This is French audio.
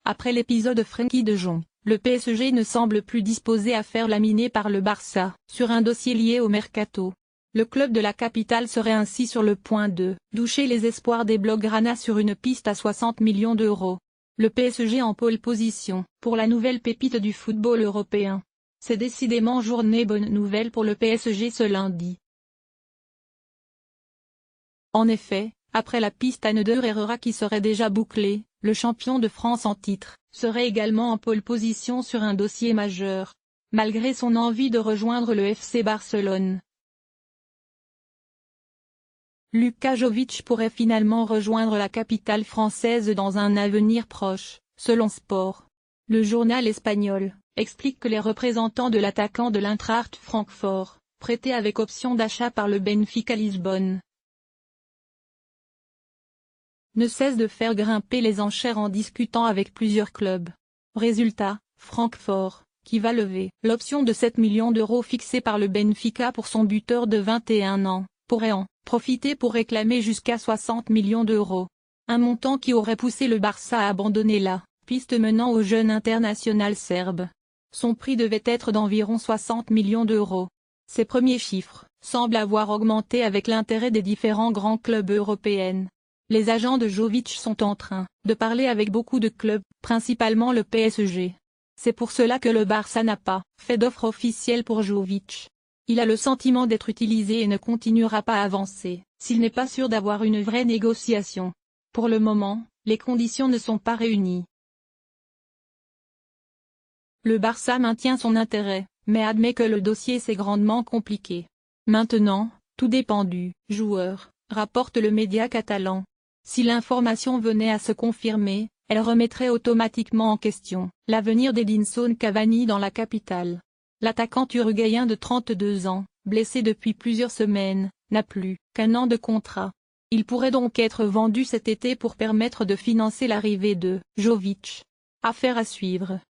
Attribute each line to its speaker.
Speaker 1: Après l'épisode Frenkie de Jong, le PSG ne semble plus disposé à faire laminer par le Barça, sur un dossier lié au mercato. Le club de la capitale serait ainsi sur le point de doucher les espoirs des Blaugrana sur une piste à 60 millions d'euros. Le PSG en pole position, pour la nouvelle pépite du football européen. C'est décidément journée bonne nouvelle pour le PSG ce lundi. En effet, après la piste à Ander Herrera qui serait déjà bouclée, le champion de France en titre, serait également en pole position sur un dossier majeur. Malgré son envie de rejoindre le FC Barcelone. Luka Jovic pourrait finalement rejoindre la capitale française dans un avenir proche, selon Sport. Le journal espagnol explique que les représentants de l'attaquant de l'Eintracht Francfort, prêté avec option d'achat par le Benfica Lisbonne, ne cessent de faire grimper les enchères en discutant avec plusieurs clubs. Résultat, Francfort, qui va lever l'option de 7 millions d'euros fixée par le Benfica pour son buteur de 21 ans, pourrait en profiter pour réclamer jusqu'à 60 millions d'euros. Un montant qui aurait poussé le Barça à abandonner la piste menant au jeune international serbe. Son prix devait être d'environ 60 millions d'euros. Ces premiers chiffres semblent avoir augmenté avec l'intérêt des différents grands clubs européens. Les agents de Jovic sont en train de parler avec beaucoup de clubs, principalement le PSG. C'est pour cela que le Barça n'a pas fait d'offre officielle pour Jovic. Il a le sentiment d'être utilisé et ne continuera pas à avancer, s'il n'est pas sûr d'avoir une vraie négociation. Pour le moment, les conditions ne sont pas réunies. Le Barça maintient son intérêt, mais admet que le dossier s'est grandement compliqué. Maintenant, tout dépend du joueur, rapporte le média catalan. Si l'information venait à se confirmer, elle remettrait automatiquement en question l'avenir d'Edinson Cavani dans la capitale. L'attaquant uruguayen de 32 ans, blessé depuis plusieurs semaines, n'a plus qu'un an de contrat. Il pourrait donc être vendu cet été pour permettre de financer l'arrivée de Jovic. Affaire à suivre.